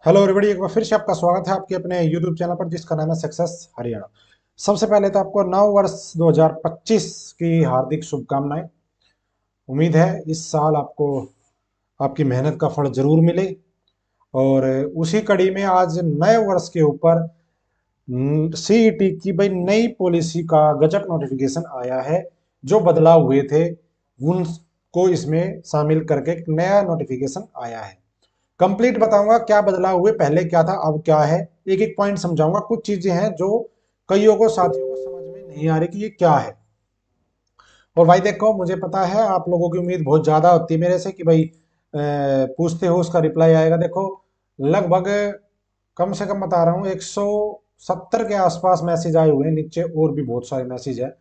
Hello everybody, एक बार फिर से आपका स्वागत है आपके अपने यूट्यूब चैनल पर जिसका नाम है सक्सेस हरियाणा। सबसे पहले तो आपको नव वर्ष 2025 की हार्दिक शुभकामनाएं। उम्मीद है इस साल आपको आपकी मेहनत का फल जरूर मिले। और उसी कड़ी में आज नए वर्ष के ऊपर सीईटी की भाई नई पॉलिसी का गजट नोटिफिकेशन आया है। जो बदलाव हुए थे उनको इसमें शामिल करके एक नया नोटिफिकेशन आया है। कंप्लीट बताऊंगा क्या बदलाव हुए, पहले क्या था अब क्या है। एक एक पॉइंट समझाऊंगा। कुछ चीजें हैं जो कईयों को साथियों को समझ में नहीं आ रही कि ये क्या है। और भाई देखो, मुझे पता है आप लोगों की उम्मीद बहुत ज्यादा होती है मेरे से कि भाई पूछते हो उसका रिप्लाई आएगा। देखो, लगभग कम से कम बता रहा हूँ 170 के आसपास मैसेज आए हुए हैं। नीचे और भी बहुत सारे मैसेज है,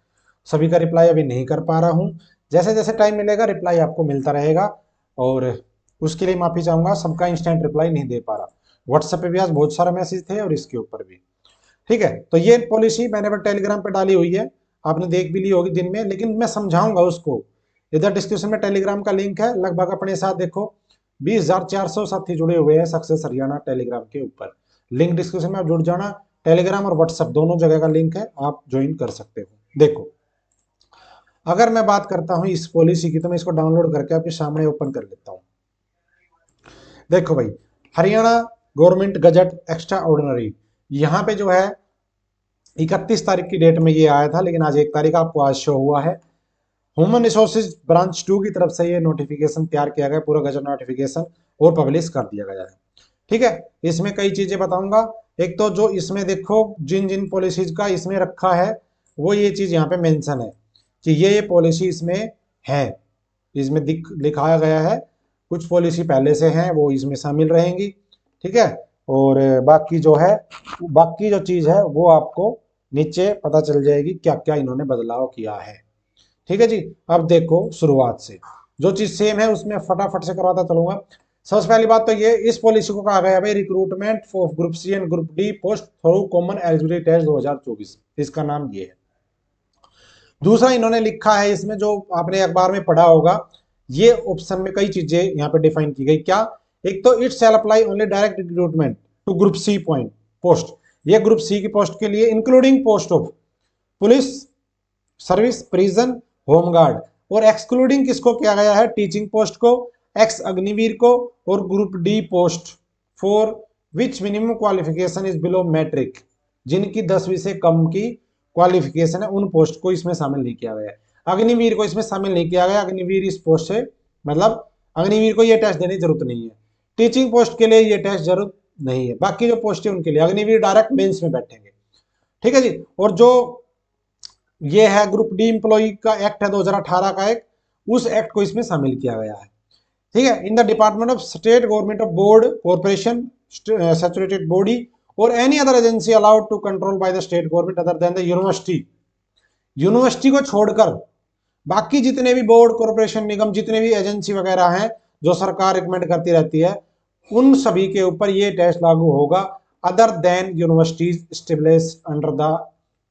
सभी का रिप्लाई अभी नहीं कर पा रहा हूँ। जैसे जैसे टाइम मिलेगा रिप्लाई आपको मिलता रहेगा। और उसके लिए माफी चाहूंगा, सबका इंस्टेंट रिप्लाई नहीं दे पा रहा। व्हाट्सएप पे भी आज बहुत सारे मैसेज थे और इसके ऊपर भी। ठीक है, तो ये पॉलिसी मैंने पर टेलीग्राम पे डाली हुई है, आपने देख भी ली होगी दिन में, लेकिन मैं समझाऊंगा उसको। इधर डिस्क्रिप्शन में टेलीग्राम का लिंक है। लगभग अपने साथ देखो 20,400 साथी जुड़े हुए हैं सक्सेस हरियाणा टेलीग्राम के ऊपर। लिंक डिस्क्रिप्शन में आप जुड़ जाना। टेलीग्राम और व्हाट्सएप दोनों जगह का लिंक है, आप ज्वाइन कर सकते हो। देखो, अगर मैं बात करता हूं इस पॉलिसी की, तो मैं इसको डाउनलोड करके आपके सामने ओपन कर लेता हूं। देखो भाई, Haryana government gazette extra ordinary, यहाँ पे जो है 31 तारीख की डेट में ये आया था, लेकिन आज 1 तारीख आपको आज शो हुआ है। ह्यूमन रिसोर्सेज ब्रांच 2 की तरफ से ये नोटिफिकेशन तैयार किया गया, पूरा गजट नोटिफिकेशन, और पब्लिश कर दिया गया है। ठीक है, इसमें कई चीजें बताऊंगा। एक तो जो इसमें देखो जिन जिन पॉलिसीज का इसमें रखा है, वो ये चीज यहाँ पे मेंशन है कि ये पॉलिसी इसमें है। इसमें लिखाया गया है कुछ पॉलिसी पहले से हैं वो इसमें शामिल रहेंगी। ठीक है, और बाकी जो है, बाकी जो चीज है वो आपको नीचे पता चल जाएगी क्या क्या इन्होंने बदलाव किया है। ठीक है जी। अब देखो, शुरुआत से जो चीज सेम है उसमें फटाफट से करवाता चलूंगा। सबसे पहली बात तो ये, इस पॉलिसी को कहा गया है भाई recruitment for group C and group D post through common eligibility test 2024, इसका नाम ये है। दूसरा इन्होंने लिखा है इसमें, जो आपने अखबार में पढ़ा होगा, ये ऑप्शन में कई चीजें यहाँ पे डिफाइन की गई। क्या? एक तो it shall apply only direct recruitment to group C point post, ये ग्रुप सी की पोस्ट के लिए, including post of police service, prison, home guard. और एक्सक्लूडिंग किसको किया गया है? टीचिंग पोस्ट को, एक्स अग्निवीर को, और group D post for which minimum qualification is below matric, जिनकी 10वीं से कम की क्वालिफिकेशन है, उन पोस्ट को इसमें शामिल नहीं किया गया है। अग्निवीर को इसमें शामिल नहीं किया गया। अग्निवीर इस पोस्ट से, मतलब अग्निवीर को यह टेस्ट देने की जरूरत नहीं है। टीचिंग पोस्ट के लिए यह टेस्ट जरूरत नहीं है। बाकी जो पोस्ट है उनके लिए अग्निवीर डायरेक्ट बेंच में बैठेंगे। ठीक है जी। और जो ये है ग्रुप डी एम्प्लॉई का एक्ट है 2018 का एक, उस एक्ट को इसमें शामिल किया गया है। ठीक है, in the department of state government of board corporation saturated body और any other agency allowed to control by the state government other than the university, university को छोड़कर बाकी जितने भी बोर्ड कॉर्पोरेशन निगम जितने भी एजेंसी वगैरह हैं जो सरकार रिकमेंड करती रहती है, उन सभी के ऊपर ये टेस्ट लागू होगा, other than universities establish under the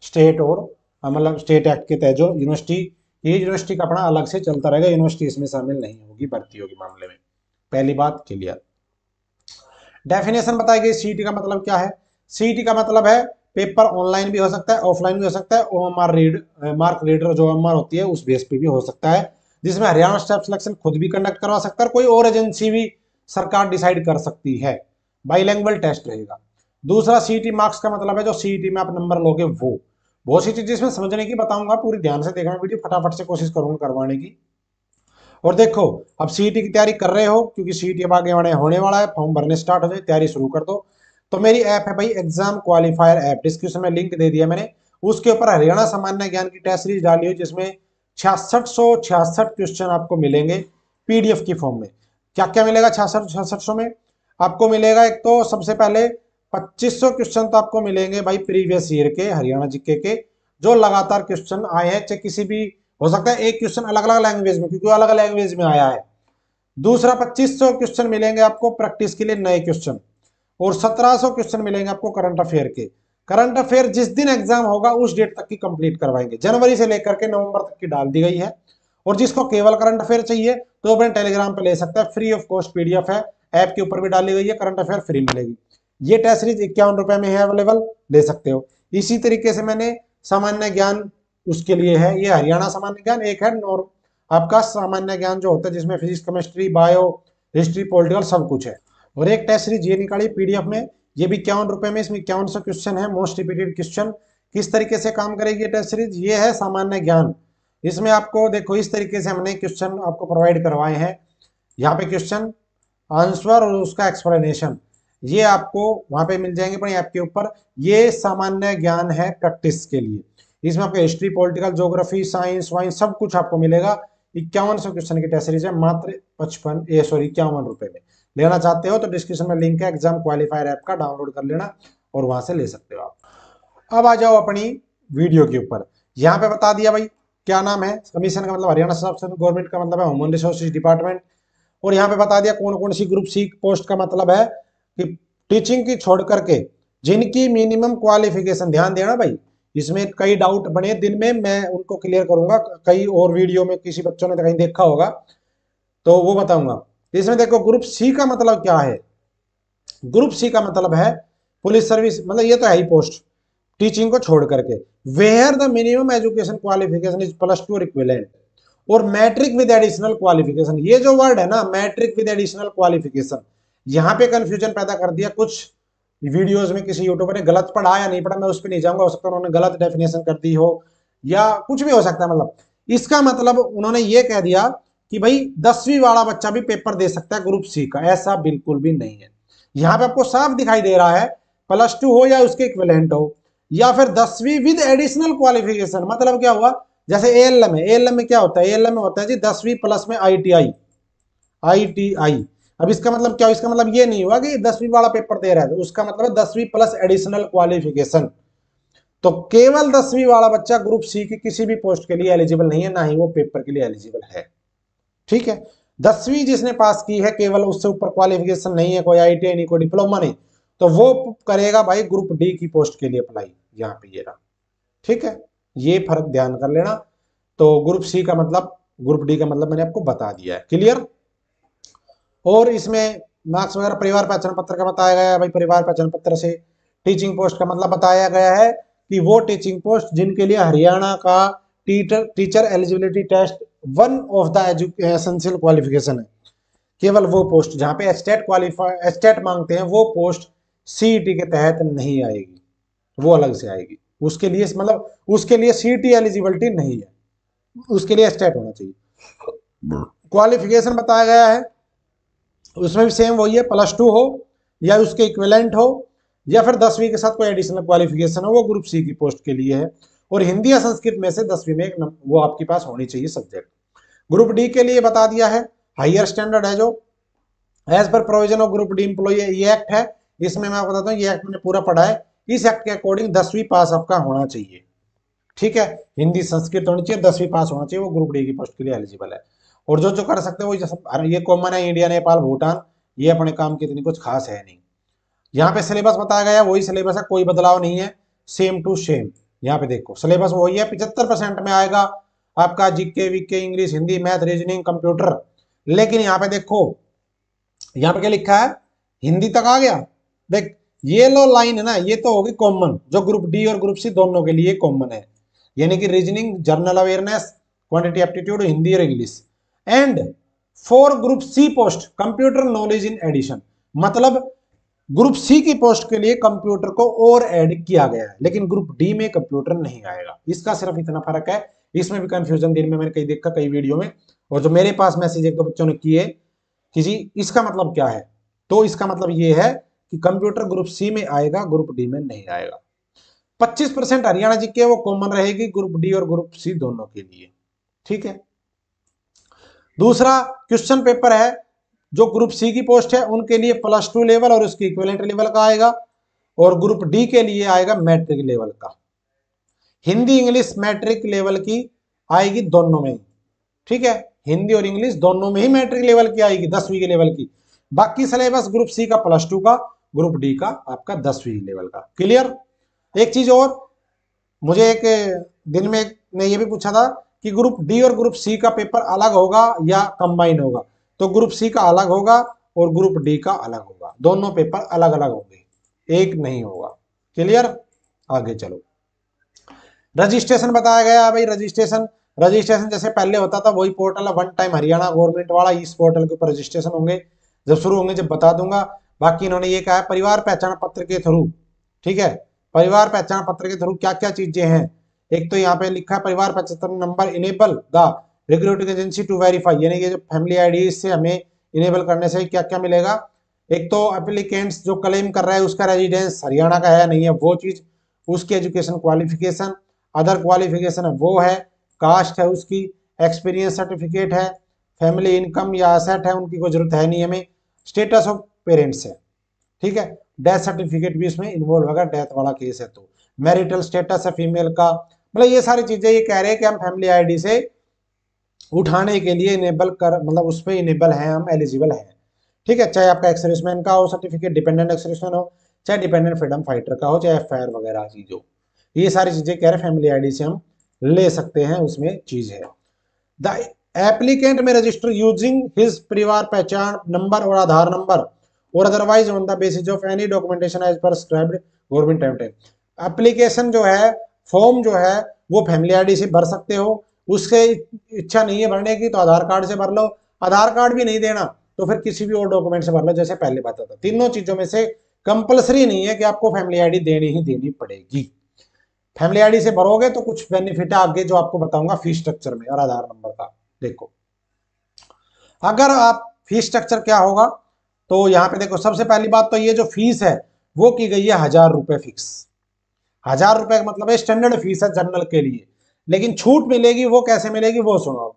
state, और मतलब स्टेट एक्ट के तहत जो यूनिवर्सिटी, ये यूनिवर्सिटी का अपना अलग से चलता रहेगा, यूनिवर्सिटी इसमें शामिल नहीं होगी भर्तियों के मामले में। पहली बात क्लियर। डेफिनेशन बताई गई। सीईटी का मतलब क्या है? सीईटी का मतलब है पेपर ऑनलाइन भी हो सकता है, ऑफलाइन भी हो सकता है, ओएमआर मार्क रीडर जो ओएमआर होती है उस बेस पे भी हो सकता है, जिसमें हरियाणा स्टाफ सिलेक्शन खुद भी कंडक्ट करवा सकता है और कोई और एजेंसी भी सरकार डिसाइड कर सकती है। बाइलैंग्वेज टेस्ट रहेगा। दूसरा, सीईटी मार्क्स का मतलब है जो सीईटी में आप नंबर लोगे वो। बहुत सी चीजें इसमें समझने की बताऊंगा, पूरी ध्यान से देखना वीडियो, फटाफट से कोशिश करूंगा करवाने की। और देखो, अब सीईटी की तैयारी कर रहे हो क्योंकि सीईटी अब आगे होने वाला है, फॉर्म भरने स्टार्ट हो जाए, तैयारी शुरू कर दो। तो मेरी ऐप है भाई एग्जाम क्वालिफायर ऐप, डिस्क्रिप्शन में लिंक दे दिया मैंने। उसके ऊपर हरियाणा सामान्य ज्ञान की टेस्ट सीरीज डाली हुई, जिसमें 6666 क्वेश्चन आपको मिलेंगे पीडीएफ की फॉर्म में। क्या क्या मिलेगा 6600 में? आपको मिलेगा एक तो सबसे पहले 2500 क्वेश्चन तो आपको मिलेंगे भाई प्रीवियस ईयर के हरियाणा जीके के, जो लगातार क्वेश्चन आए हैं, चाहे किसी भी हो सकता है एक क्वेश्चन अलग अलग लैंग्वेज में, क्योंकि अलग लैंग्वेज में आया है। दूसरा, 2500 क्वेश्चन मिलेंगे आपको प्रैक्टिस के लिए नए क्वेश्चन, और 1700 क्वेश्चन मिलेंगे आपको करंट अफेयर के। करंट अफेयर जिस दिन एग्जाम होगा उस डेट तक की कंप्लीट करवाएंगे, जनवरी से लेकर के नवंबर तक की डाल दी गई है। और जिसको केवल करंट अफेयर चाहिए तो अपने टेलीग्राम पे ले सकता है, फ्री ऑफ कॉस्ट पीडीएफ है, ऐप के ऊपर भी डाली गई है, करंट अफेयर फ्री मिलेगी। ये टेस्ट सीरीज 51 रुपए में है अवेलेबल, ले सकते हो। इसी तरीके से मैंने सामान्य ज्ञान उसके लिए है, ये हरियाणा सामान्य ज्ञान, एक है आपका सामान्य ज्ञान जो होता है जिसमें physics, chemistry, bio, history, political सब कुछ है। और एक टेस्ट सीरीज ये निकाली पीडीएफ में, ये भी 51 रुपए में, इसमें 5100 क्वेश्चन है, मोस्ट रिपीटेड क्वेश्चन। किस तरीके से काम करेगी ये टेस्ट सीरीज, ये है सामान्य ज्ञान। इसमें आपको देखो इस तरीके से हमने क्वेश्चन आपको प्रोवाइड करवाए हैं, यहाँ पे क्वेश्चन आंसर और उसका एक्सप्लेनेशन ये आपको वहां पे मिल जाएंगे अपने ऐप के ऊपर। ये सामान्य ज्ञान है प्रैक्टिस के लिए, इसमें आपको हिस्ट्री, पॉलिटिकल, ज्योग्राफी, साइंस वाइंस सब कुछ आपको मिलेगा। 5100 क्वेश्चन की टेस्ट सीरीज है, मात्र 51 रुपए में। लेना चाहते हो तो डिस्क्रिप्शन में लिंक है एग्जाम क्वालिफायर ऐप का, डाउनलोड कर लेना और वहां से ले सकते हो आप। अब आ जाओ अपनी वीडियो के ऊपर। यहाँ पे बता दिया भाई क्या नाम है, कमीशन का मतलब हरियाणा सबसे, गवर्नमेंट का मतलब है ह्यूमन रिसोर्सेज डिपार्टमेंट। और यहाँ पे बता दिया कौन कौन सी ग्रुप सी पोस्ट का मतलब है कि टीचिंग की छोड़ करके जिनकी मिनिमम क्वालिफिकेशन, ध्यान देना भाई, इसमें कई डाउट बने दिन में, मैं उनको क्लियर करूंगा, कई और वीडियो में किसी बच्चों ने कहीं देखा होगा तो वो बताऊंगा। इसमें देखो ग्रुप सी का मतलब क्या है, ग्रुप सी का मतलब है पुलिस सर्विस, मतलब ये तो है ही पोस्ट टीचिंग को छोड़ करके, where the minimum education qualification is +2 और इक्विवेलेंट, और मैट्रिक विद एडिशनल क्वालिफिकेशन। ये जो वर्ड है ना मैट्रिक विद एडिशनल क्वालिफिकेशन, यहां पे कंफ्यूजन पैदा कर दिया कुछ वीडियोस में, किसी यूट्यूबर ने गलत पढ़ा या नहीं पढ़ा मैं उस पर नहीं जाऊंगा, हो सकता है उन्होंने गलत डेफिनेशन कर दी हो या कुछ भी हो सकता है। मतलब इसका मतलब उन्होंने ये कह दिया कि भाई 10वीं वाला बच्चा भी पेपर दे सकता है ग्रुप सी का, ऐसा बिल्कुल भी नहीं है। यहां पे आपको साफ दिखाई दे रहा है +2 हो या उसके इक्विवेलेंट हो, या फिर 10वीं विद एडिशनल क्वालिफिकेशन। मतलब क्या हुआ, जैसे एएलएम है, एएलएम में क्या होता है, एएलएम में होता है जी 10वीं प्लस में आईटीआई, आईटीआई। अब इसका मतलब क्या, इसका मतलब ये नहीं हुआ कि 10वीं वाला पेपर दे रहा है, उसका मतलब है 10वीं प्लस एडिशनल क्वालिफिकेशन। तो केवल 10वीं वाला बच्चा ग्रुप सी की किसी भी पोस्ट के लिए एलिजिबल नहीं है, ना ही वो पेपर के लिए एलिजिबल है। ठीक है, 10वीं जिसने पास की है केवल, उससे ऊपर क्वालिफिकेशन नहीं है, कोई आईटीआई नहीं, कोई डिप्लोमा नहीं, तो वो करेगा भाई ग्रुप डी की पोस्ट के लिए अप्लाई, यहाँ पे ये रहा। ठीक है, ये फर्क ध्यान कर लेना। तो ग्रुप सी का मतलब, ग्रुप डी का मतलब मैंने आपको बता दिया है, क्लियर। और इसमें मार्क्स वगैरह परिवार पहचान पत्र का बताया गया है भाई, परिवार पहचान पत्र से टीचिंग पोस्ट का मतलब बताया गया है कि वो टीचिंग पोस्ट जिनके लिए हरियाणा का teacher eligibility test 1 of the essential qualification है, केवल वो पोस्ट जहां पे एस्टेट मांगते हैं, वो पोस्ट सीईटी के तहत नहीं आएगी, वो अलग से आएगी। उसके लिए मतलब उसके लिए सीईटी एलिजिबिलिटी नहीं है, उसके लिए एस्टेट होना चाहिए। क्वालिफिकेशन बताया गया है, उसमें भी सेम वही है, +2 हो या उसके इक्विवेलेंट हो, या फिर 10वीं के साथ कोई एडिशनल क्वालिफिकेशन हो, वो ग्रुप सी की पोस्ट के लिए है। और हिंदी या संस्कृत में से 10वीं में एक वो आपके पास होनी चाहिए सब्जेक्ट। ग्रुप डी के लिए बता दिया है, हायर स्टैंडर्ड है जो as per provision of group D employ, ये एक्ट है, इसमें मैं बताता हूँ, ये एक्ट मैंने पूरा पढ़ा है। इस एक्ट के अकॉर्डिंग 10वीं पास आपका होना चाहिए। ठीक है, हिंदी संस्कृत होनी चाहिए, 10वीं पास होना चाहिए, वो ग्रुप डी की पोस्ट के लिए एलिजिबल है। और जो जो कर सकते हो ये कॉमन है, इंडिया, नेपाल, भूटान, ये अपने काम की इतनी कुछ खास है नहीं। यहाँ पे सिलेबस बताया गया वही सिलेबस है, कोई बदलाव नहीं है, सेम टू सेम। यहाँ पे देखो सिलेबस वही है, 75% में आएगा आपका जीके वीके, English, Hindi, math, reasoning, computer. लेकिन यहाँ पे देखो, यहाँ पे क्या लिखा है, हिंदी तक आ गया। देख ये लो लाइन है ना, ये तो होगी कॉमन, जो ग्रुप डी और ग्रुप सी दोनों के लिए कॉमन है, यानी कि reasoning, general awareness, quantity aptitude, Hindi और English. And for group C post computer knowledge in addition, मतलब ग्रुप सी की पोस्ट के लिए कंप्यूटर को और ऐड किया गया है, लेकिन ग्रुप डी में कंप्यूटर नहीं आएगा। इसका सिर्फ इतना फर्क है। इसमें भी कंफ्यूजन दिन में मैंने कई देखा, कई वीडियो में, और जो मेरे पास मैसेज एक दो बच्चों ने किए कि जी इसका मतलब क्या है, तो इसका मतलब ये है कि कंप्यूटर ग्रुप सी में आएगा, ग्रुप डी में नहीं आएगा। 25% हरियाणा जी के वो कॉमन रहेगी ग्रुप डी और ग्रुप सी दोनों के लिए। ठीक है, दूसरा क्वेश्चन पेपर है जो ग्रुप सी की पोस्ट है उनके लिए +2 लेवल और उसकी इक्विवेलेंट लेवल का आएगा, और ग्रुप डी के लिए आएगा मैट्रिक लेवल का। हिंदी इंग्लिश मैट्रिक लेवल की आएगी दोनों में। ठीक है, हिंदी और इंग्लिश दोनों में ही मैट्रिक लेवल की आएगी, 10वीं के लेवल की। बाकी सिलेबस ग्रुप सी का +2 का, ग्रुप डी का आपका 10वीं लेवल का। क्लियर। एक चीज और, मुझे एक दिन में ने ये भी पूछा था कि ग्रुप डी और ग्रुप सी का पेपर अलग होगा या कंबाइन होगा, तो ग्रुप सी का अलग होगा और ग्रुप डी का अलग होगा। दोनों पेपर अलग अलग होंगे, एक नहीं होगा। क्लियर? आगे चलो। रजिस्ट्रेशन बताया गया भाई। रजिस्ट्रेशन रजिस्ट्रेशन जैसे पहले होता था वही पोर्टल है, वन टाइम हरियाणा गवर्नमेंट वाला। इस पोर्टल के ऊपर रजिस्ट्रेशन होंगे, जब शुरू होंगे जब बता दूंगा। बाकी इन्होंने ये कहा है परिवार पहचान पत्र के थ्रू, ठीक है, परिवार पहचान पत्र के थ्रू क्या क्या चीजें हैं। एक तो यहाँ पे लिखा है Parivar Pehchan number enable the regulatory agency to verify, यानी कि जो फैमिली आईडी से हमें इनेबल करने से क्या क्या मिलेगा। एक तो एप्लीकेंट्स जो क्लेम कर रहा है उसका रेजिडेंस हरियाणा का है नहीं है वो चीज, उसकी एजुकेशन क्वालिफिकेशन, अदर क्वालिफिकेशन है वो है, कास्ट है उसकी, एक्सपीरियंस सर्टिफिकेट है, फैमिली इनकम या एसेट है उनकी कोई जरूरत है नहीं हमें, स्टेटस ऑफ पेरेंट्स है, ठीक है, डेथ सर्टिफिकेट भी इसमें इन्वॉल्व होगा, डेथ वाला केस है तो, मैरिटल स्टेटस है फीमेल का। मतलब ये सारी चीजें ये कह रहे हैं कि हम फैमिली आईडी से उठाने के लिए इनेबल कर, मतलब उस पर इनेबल है, हम एलिजिबल हैं, ठीक है। चाहे आपका एक्स सर्विसमैन का हो सर्टिफिकेट, डिपेंडेंट एक्स सर्विसमैन हो, चाहे डिपेंडेंट फ्रीडम फाइटर का हो, चाहे एफआईआर वगैरह चीज हो, ये सारी चीजें कह रहे फैमिली आईडी से हम ले सकते हैं, उसमें चीज है। द एप्लीकेंट में register using his Parivar Pehchan number और आधार नंबर और otherwise on the basis of any documentation as prescribed government time. Application जो है, फॉर्म जो है वो फैमिली आईडी से भर सकते हो, उससे इच्छा नहीं है भरने की तो आधार कार्ड से भर लो, आधार कार्ड भी नहीं देना तो फिर किसी भी और डॉक्यूमेंट से भर लो, जैसे पहले बताया था। तीनों चीजों में से कंपलसरी नहीं है कि आपको फैमिली आईडी देनी ही देनी पड़ेगी। फैमिली आईडी से भरोगे तो कुछ बेनिफिट है आगे जो आपको बताऊंगा फीस स्ट्रक्चर में और आधार नंबर का। देखो अगर आप फीस स्ट्रक्चर क्या होगा तो यहाँ पे देखो, सबसे पहली बात तो ये जो फीस है वो की गई है 1000 रुपए फिक्स। 1000 रुपए का मतलब है स्टैंडर्ड फीस है जनरल के लिए, लेकिन छूट मिलेगी वो कैसे मिलेगी वो सुनो।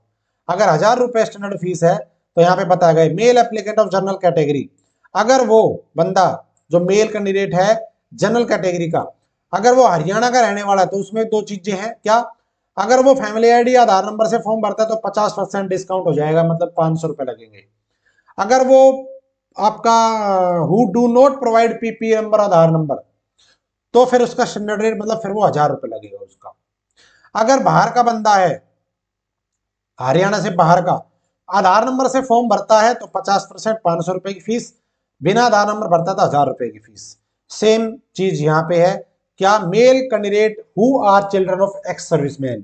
अगर 1000 रुपए स्टैंडर्ड फीस है तो यहाँ पे बताया गया male applicant of general category, अगर वो बंदा जो मेल कैंडिडेट है जनरल कैटेगरी का, अगर वो हरियाणा का रहने वाला है तो उसमें दो चीजें हैं क्या, अगर वो फैमिली आईडी आधार नंबर से फॉर्म भरता है तो 50% डिस्काउंट हो जाएगा, मतलब 500 रुपए लगेंगे। अगर वो आपका who do not provide PP number Aadhaar number तो फिर उसका स्टैंडर्ड रेट मतलब फिर वो 1000 रुपए लगेगा उसका। अगर बाहर का बंदा है, हरियाणा से बाहर का, आधार नंबर से फॉर्म भरता है तो 50% 500 रुपए की फीस, बिना आधार नंबर भरता तो 1000 रुपए की फीस। सेम चीज यहाँ पे है क्या, male candidate who are children of ex serviceman,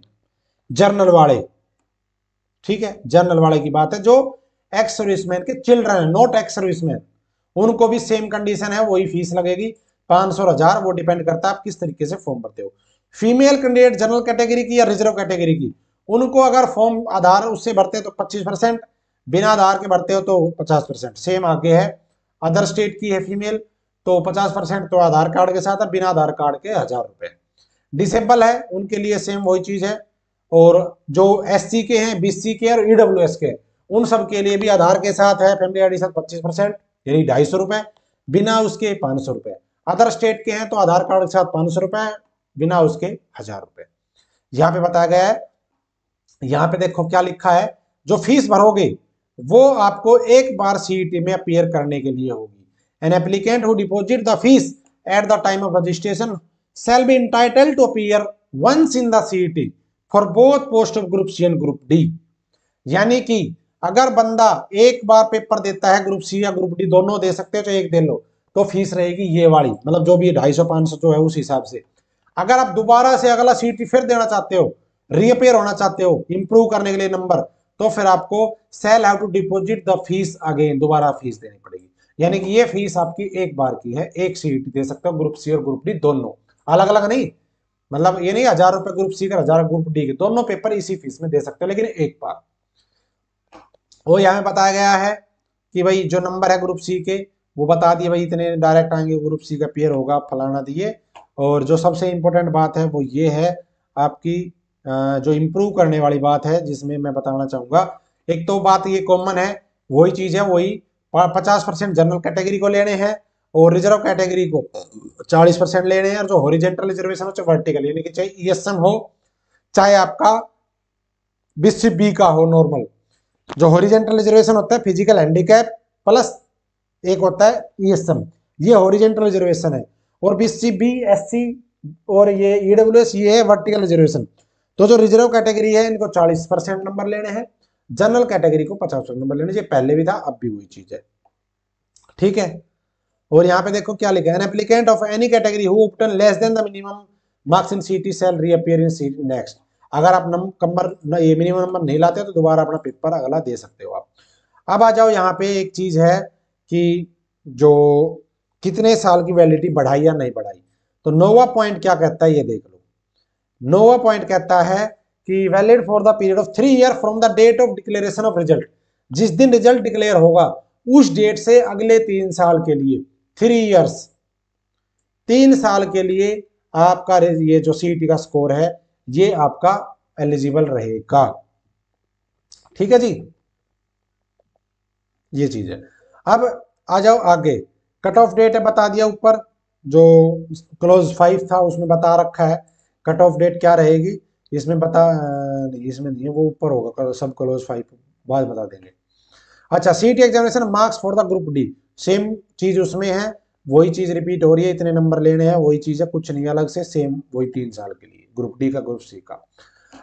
general वाले, ठीक है, जर्नल वाले की बात है, जो एक्स सर्विसमैन के चिल्ड्रन है नॉट एक्स सर्विसमैन, उनको भी सेम कंडीशन है, वही फीस लगेगी 500 और 1000, वो डिपेंड करता है आप किस तरीके से फॉर्म भरते हो। फीमेल कैंडिडेट जनरल कैटेगरी की या रिजर्व कैटेगरी की, उनको अगर फॉर्म आधार उससे भरते हो तो 25%, बिना आधार के भरते हो तो 50%। सेम आगे है, अदर स्टेट की है फीमेल तो 50% तो आधार कार्ड के साथ है, बिना आधार कार्ड के 1000 रुपए। डिसेबल है उनके लिए सेम वही चीज है, और जो एससी के हैं, बीसी के और ईडब्ल्यूएस के, उन सब के लिए भी आधार के साथ है फैमिली आईडी साथ 25% यानी 250 रुपए, बिना उसके 500 रुपए। अदर स्टेट के हैं तो आधार कार्ड के साथ 500 रुपए, बिना उसके 1000 रुपए। यहाँ पे बताया गया है, यहाँ पे देखो क्या लिखा है, जो फीस भरोगे वो आपको एक बार सीईटी में अपीयर करने के लिए होगी। An applicant who deposit the fee at the time of registration shall be entitled to appear once in the CET for both post of group C and group D। यानी कि अगर बंदा एक बार पेपर देता है ग्रुप सी या group D दोनों दे सकते हो, चाहे एक दे लो, तो फीस रहेगी ये वाली, मतलब जो भी 250-500 जो है उस हिसाब से। अगर आप दोबारा से अगला सीटी फिर देना चाहते हो, रीअपेयर होना चाहते हो इंप्रूव करने के लिए नंबर, तो फिर आपको shall have to deposit the fee again, दोबारा फीस देनी पड़ेगी। यानी कि ये फीस आपकी एक बार की है, एक सीटी दे सकते हो ग्रुप सी और ग्रुप डी दोनों, अलग अलग नहीं, मतलब ये नहीं 1000 रुपए ग्रुप सी का 1000 ग्रुप डी के, दोनों पेपर इसी फीस में दे सकते हो लेकिन एक बार। वो यहाँ बताया गया है कि भाई जो नंबर है ग्रुप सी के वो बता दिए भाई इतने डायरेक्ट आएंगे, ग्रुप सी का पेयर होगा फलाना दिए। और जो सबसे इंपॉर्टेंट बात है वो ये है आपकी जो इम्प्रूव करने वाली बात है जिसमें मैं बताना चाहूंगा, एक तो बात ये कॉमन है, वही चीज है, वही 50% जनरल कैटेगरी को लेने हैं और रिजर्व कैटेगरी को 40% लेने हैं, और जो हॉरिजेंटल रिजर्वेशन हो चाहे वर्टिकल, यानी कि चाहे ईएसएम हो चाहे आपका बीसीबी का हो नॉर्मल। जो हॉरिजेंटल रिजर्वेशन होता है फिजिकल हैंडीकैप प्लस एक होता है ईएसएम, ये हॉरिजेंटल रिजर्वेशन है, और बीसीबी एससी और ये ईडब्ल्यूएस ये है वर्टिकल रिजर्वेशन। तो जो रिजर्व कैटेगरी है इनको 40% नंबर लेने हैं, जनरल कैटेगरी को 50% नंबर लेने, ये पहले भी था अब भी वही चीज है। ठीक है। और यहाँ पे देखो क्या लिखा है, an applicant of any category who obtain less than the minimum marks in CET shall reappear इन सीटी नेक्स्ट। अगर आप नंबर ये मिनिमम नंबर नहीं लाते तो दोबारा अपना पेपर अगला दे सकते हो आप। अब आ जाओ, यहाँ पे एक चीज है कि जो कितने साल की वैलिडिटी बढ़ाई या नहीं बढ़ाई। तो नोवा पॉइंट क्या कहता है ये देख लो। नोवा पॉइंट कहता है कि valid for the period of 3 year from the date of declaration of result. जिस दिन रिजल्ट डिक्लेयर होगा उस डेट से अगले 3 साल के लिए, 3 ईयर्स, 3 साल के लिए आपका ये जो सीईटी का स्कोर है ये आपका एलिजिबल रहेगा। ठीक है जी, ये चीज है। अब आ जाओ आगे, कट ऑफ डेट है बता दिया ऊपर, जो क्लोज 5 था उसमें बता रखा है कट ऑफ डेट क्या रहेगी। इसमें बता नहीं, इसमें नहीं है, वो ऊपर होगा सब क्लोज 5 बाद बता देंगे। अच्छा, सीटी examination marks for the group D, same चीज उसमें है, वही चीज रिपीट हो रही है, इतने नंबर लेने हैं, वही चीज है, कुछ नहीं अलग से, सेम वही 3 साल के लिए ग्रुप डी का ग्रुप सी का।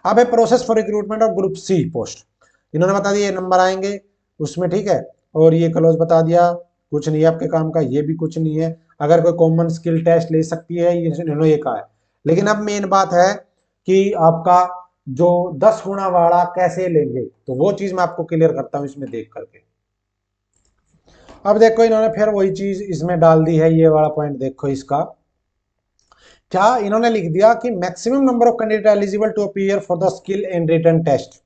अब है process for recruitment of group C post, इन्होंने बता दिया नंबर आएंगे उसमें, ठीक है। और ये क्लोज बता दिया, कुछ नहीं है आपके काम का, ये भी कुछ नहीं है। अगर कोई कॉमन स्किल टेस्ट ले सकती है, इन्होंने ये कहा है। लेकिन अब मेन बात है कि आपका जो 10 गुना वाला कैसे लेंगे, तो वो चीज मैं आपको क्लियर करता हूं इसमें देख करके। अब देखो इन्होंने फिर वही चीज इसमें डाल दी है, ये वाला पॉइंट देखो इसका क्या इन्होंने लिख दिया कि maximum number of candidate eligible to appear for the skill and written test,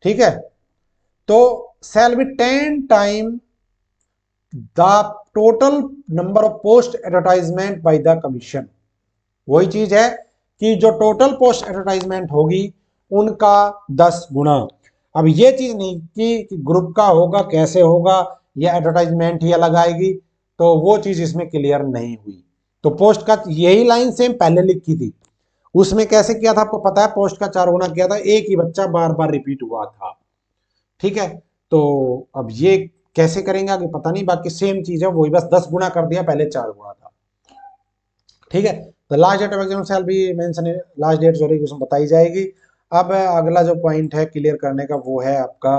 ठीक है, तो shall be 10 time the total number of post advertisement by the commission. वही चीज है कि जो टोटल पोस्ट एडवर्टाइजमेंट होगी उनका 10 गुना। अब ये चीज नहीं कि ग्रुप का होगा कैसे होगा या एडवर्टाइजमेंट ही अलग आएगी, तो वो चीज इसमें क्लियर नहीं हुई। तो पोस्ट का यही लाइन सेम पहले लिखी थी, उसमें कैसे किया था आपको पता है, पोस्ट का 4 गुना किया था, एक ही बच्चा बार बार रिपीट हुआ था, ठीक है। तो अब ये कैसे करेंगे आगे पता नहीं, बाकी सेम चीज है, वही बस 10 गुना कर दिया, पहले 4 गुना था, ठीक है। तो last date of exam shall be mention, last date sorry उसमें बताई जाएगी। अब अगला जो पॉइंट है क्लियर करने का वो है आपका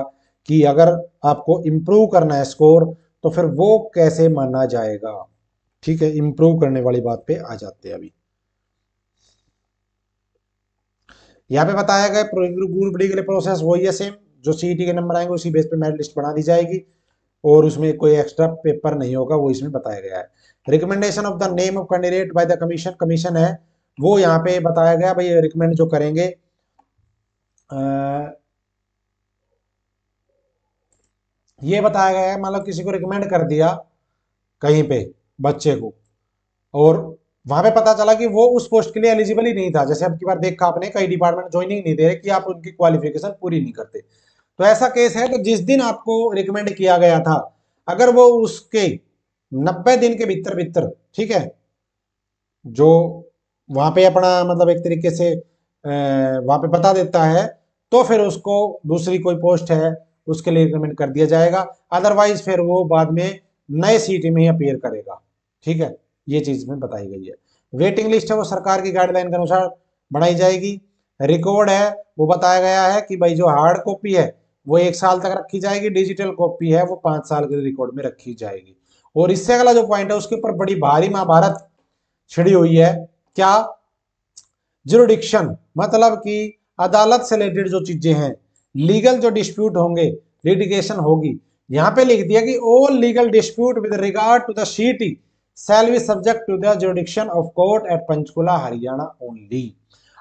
कि अगर आपको इम्प्रूव करना है स्कोर तो फिर वो कैसे माना जाएगा, ठीक है। इम्प्रूव करने वाली बात पे आ जाते हैं अभी। यहाँ पे बताया गया ग्रुप डी के लिए प्रोसेस वही है सेम, जो सीईटी के नंबर आएंगे उसी बेस पे मेरिट लिस्ट बना दी जाएगी और उसमें कोई एक्स्ट्रा पेपर नहीं होगा, वो इसमें बताया गया है। Recommendation of the name of candidate bye the commission, commission है वो यहाँ पे बताया गया भाई, रिकमेंड जो करेंगे ये बताया गया है, मतलब किसी को रिकमेंड कर दिया कहीं पे बच्चे को, और वहां पे पता चला कि वो उस पोस्ट के लिए एलिजिबल ही नहीं था, जैसे अब की बार देखा आपने कई डिपार्टमेंट ज्वाइनिंग नहीं दे रहे कि आप उनकी क्वालिफिकेशन पूरी नहीं करते, तो ऐसा केस है। तो जिस दिन आपको रिकमेंड किया गया था अगर वो उसके 90 दिन के भीतर भीतर, ठीक है, जो वहां पे अपना मतलब एक तरीके से वहां पे बता देता है, तो फिर उसको दूसरी कोई पोस्ट है उसके लिए रिकमेंड कर दिया जाएगा, अदरवाइज फिर वो बाद में नए सीटी में ही अपीयर करेगा, ठीक है। ये चीज में बताई गई है। वेटिंग लिस्ट है वो सरकार की गाइडलाइन के अनुसार बनाई जाएगी। रिकॉर्ड है वो बताया गया है कि भाई जो हार्ड कॉपी है वो 1 साल तक रखी जाएगी, डिजिटल कॉपी है वो 5 साल के रिकॉर्ड में रखी जाएगी। और इससे अगला जो पॉइंट है उसके ऊपर बड़ी भारी महाभारत छिड़ी हुई है, क्या, जुरिडिक्शन, मतलब कि अदालत से रिलेटेड जो चीजें हैं, लीगल जो डिस्प्यूट होंगे, लिटिगेशन होगी, यहां पे लिख दिया कि all legal dispute with regard to the CT shall be subject to the jurisdiction of court at Panchkula Haryana only.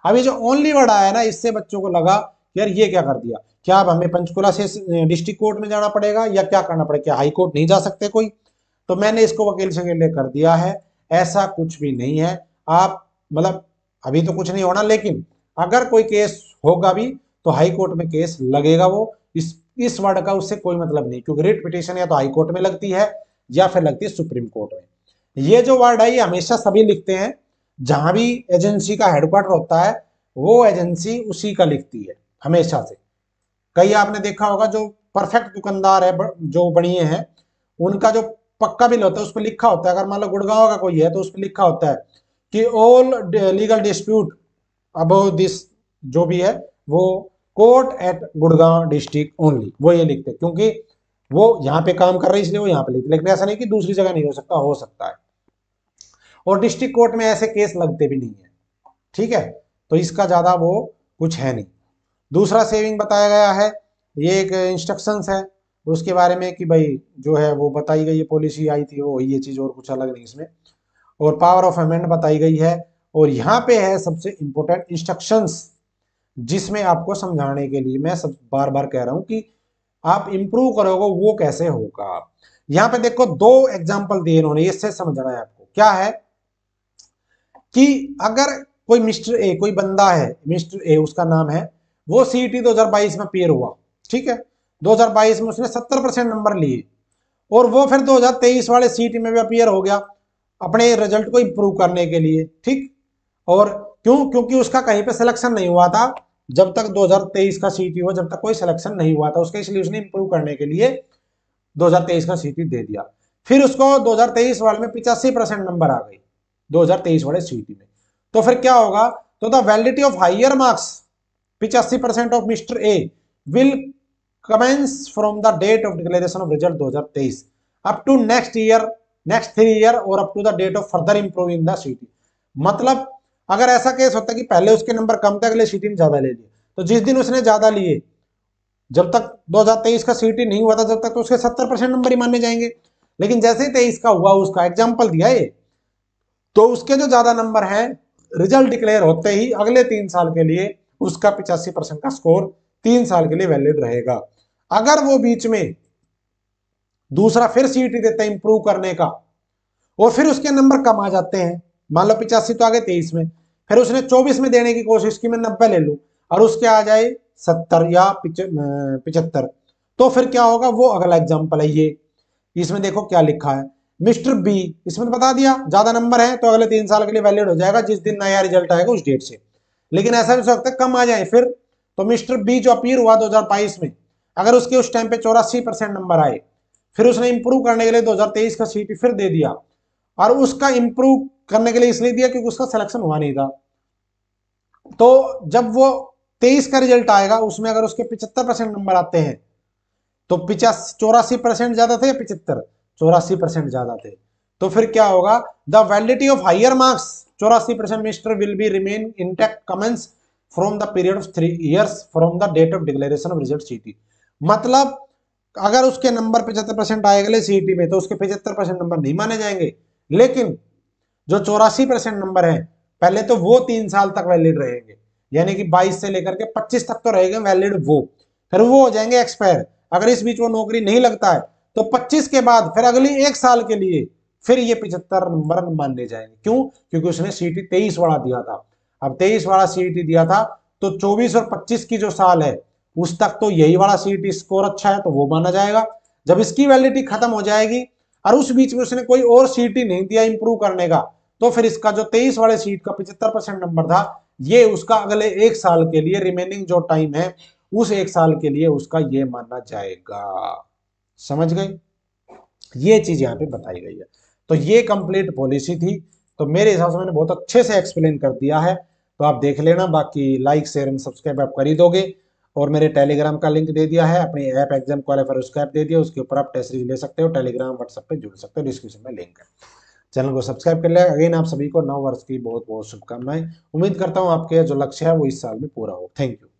अभी जो ओनली वर्ड आया ना, इससे बच्चों को लगा यार ये क्या कर दिया, क्या अब हमें पंचकुला से डिस्ट्रिक्ट कोर्ट में जाना पड़ेगा या क्या करना पड़ेगा, क्या हाई कोर्ट नहीं जा सकते कोई, तो मैंने इसको वकील से कर दिया है। ऐसा कुछ भी नहीं है, आप मतलब अभी तो कुछ नहीं होना, लेकिन अगर कोई केस होगा भी तो हाई कोर्ट में केस लगेगा, वो इस वर्ड का उससे कोई मतलब नहीं, क्योंकि रिट पिटीशन या तो हाई कोर्ट में लगती है या फिर लगती है सुप्रीम कोर्ट में। ये जो वर्ड है ये हमेशा सभी लिखते हैं, जहां भी एजेंसी का हेडक्वार्टर होता है वो एजेंसी उसी का लिखती है हमेशा से। कई आपने देखा होगा जो परफेक्ट दुकानदार है जो बनिए हैं, उनका जो पक्का बिल होता है उस पर लिखा होता है, अगर मान लो गुड़गांव का कोई है तो उस पर लिखा होता है कि all legal dispute about this, जो भी है वो court at Gurgaon district only, वो ये लिखते हैं, क्योंकि वो यहाँ पे काम कर रही है इसलिए वो यहाँ पे लेती, लेकिन ऐसा नहीं कि दूसरी जगह नहीं हो सकता है। और डिस्ट्रिक्ट कोर्ट में ऐसे केस लगते भी नहीं है, ठीक है। तो इसका ज्यादा वो कुछ है नहीं। दूसरा सेविंग बताया गया है, ये एक इंस्ट्रक्शंस है उसके बारे में कि भाई जो है वो बताई गई है, पॉलिसी आई थी वो, ये चीज और कुछ अलग नहीं इसमें। और पावर ऑफ अमेंड बताई गई है। और यहाँ पे है सबसे इंपॉर्टेंट इंस्ट्रक्शंस, जिसमें आपको समझाने के लिए मैं सब बार बार कह रहा हूं कि आप इंप्रूव करोगे वो कैसे होगा। यहाँ पे देखो दो एग्जाम्पल दिए इन्होंने, इससे समझना है आपको क्या है कि अगर कोई मिस्टर ए, कोई बंदा है मिस्टर ए उसका नाम है, वो सीईटी 2022 में अपीयर हुआ, ठीक है। 2022 में उसने 70% नंबर लिए और वो फिर 2023 वाले सीईटी में भी अपीयर हो गया अपने रिजल्ट को इंप्रूव करने के लिए, ठीक। और क्यों? क्योंकि उसका कहीं पे सिलेक्शन नहीं हुआ था जब तक 2023 का सीईटी हुआ, जब तक कोई सिलेक्शन नहीं हुआ था उसका, इसलिए उसने इंप्रूव करने के लिए 2023 का सीईटी दे दिया। फिर उसको 2023 वाले में 85% नंबर आ गई 2023 वाले सीईटी में। तो फिर क्या होगा? तो the validity of higher marks 85% of mister A will commence from the date of declaration of result 2023 up to next year, next 3 year और up to the date of further improve in the CET. मतलब अगर ऐसा case होता कि पहले उसके number कम थे, अगले सीईटी में ज्यादा ले लिए, तो जिस दिन उसने ज्यादा लिए, जब तक 2023 का सीईटी नहीं हुआ था जब तक तो उसके 70% नंबर ही माने जाएंगे। लेकिन जैसे ही 23 का हुआ, उसका एग्जाम्पल दिया है, तो उसके जो ज्यादा नंबर हैं रिजल्ट डिक्लेयर होते ही अगले 3 साल के लिए उसका 85% का स्कोर 3 साल के लिए वैलिड रहेगा। अगर वो बीच में दूसरा फिर सीईटी देता है इंप्रूव करने का और फिर उसके नंबर कम आ जाते हैं, मान लो 85 तो आ गए 23 में, फिर उसने 24 में देने की कोशिश की, मैं 90 ले लूं और उसके आ जाए 70 या 75, तो फिर क्या होगा? वो अगला एग्जाम्पल है ये। इसमें देखो क्या लिखा है, मिस्टर बी, इसमें बता दिया ज्यादा नंबर है तो अगले 3 साल के लिए वैलिड हो जाएगा जिस दिन नया रिजल्ट आएगा उस डेट से। लेकिन ऐसा भी हो सकता है कम आ जाए फिर, तो मिस्टर बी जो अपीयर हुआ 2022 में, अगर उसके उस टाइम पे 84% नंबर आए, फिर उसने इंप्रूव करने के लिए 2023 का सीटी फिर दे दिया, और उसका इंप्रूव करने के लिए इसलिए दिया क्योंकि उसका सिलेक्शन हुआ नहीं था। तो जब वो 23 का रिजल्ट आएगा उसमें अगर उसके 75% नंबर आते हैं, तो 84% ज्यादा थे या 75? 84% ज्यादा थे। तो फिर क्या होगा? The validity of higher marks 84% मिस्टर will be remain intact commence from the period of 3 years from the date of declaration of result CET. मतलब अगर उसके नंबर 75% आए अगले सीईटी में तो उसके 75% नंबर नहीं माने जाएंगे, लेकिन जो 84% नंबर है पहले तो वो 3 साल तक वैलिड रहेंगे, यानी कि 22 से लेकर के 25 तक तो रहेंगे वैलिड वो, फिर वो हो जाएंगे एक्सपायर। अगर इस बीच वो नौकरी नहीं लगता है तो 25 के बाद फिर अगली 1 साल के लिए फिर ये 75 नंबर माने जाएंगे। क्यों? क्योंकि उसने सीटी 23 वाला दिया था। अब 23 वाला सीटी दिया था तो 24 और 25 की जो साल है उस तक तो यही वाला सीटी स्कोर अच्छा है तो वो माना जाएगा। जब इसकी वैलिडिटी खत्म हो जाएगी और उस बीच में उसने कोई और सीटी नहीं दिया इंप्रूव करने का, तो फिर इसका जो 23 वाले सीट का 75% नंबर था, ये उसका अगले 1 साल के लिए रिमेनिंग जो टाइम है उस 1 साल के लिए उसका ये माना जाएगा। समझ गए? ये चीज यहाँ पे बताई गई है। तो ये कंप्लीट पॉलिसी थी। तो मेरे हिसाब से मैंने बहुत अच्छे से एक्सप्लेन कर दिया है, तो आप देख लेना। बाकी लाइक शेयर एंड सब्सक्राइब आप कर ही दोगे। और मेरे टेलीग्राम का लिंक दे दिया है, अपनी ऐप एग्जाम क्वालिफायर उसका ऐप दे दिया, उसके ऊपर आप टेस्ट सीरीज ले सकते हो, टेलीग्राम व्हाट्सएप पे जुड़ सकते हो, डिस्क्रिप्शन में लिंक है। चैनल को सब्सक्राइब कर ले। अगेन आप सभी को नव वर्ष की बहुत बहुत शुभकामनाएं। उम्मीद करता हूं आपके जो लक्ष्य है वो इस साल में पूरा हो। Thank you.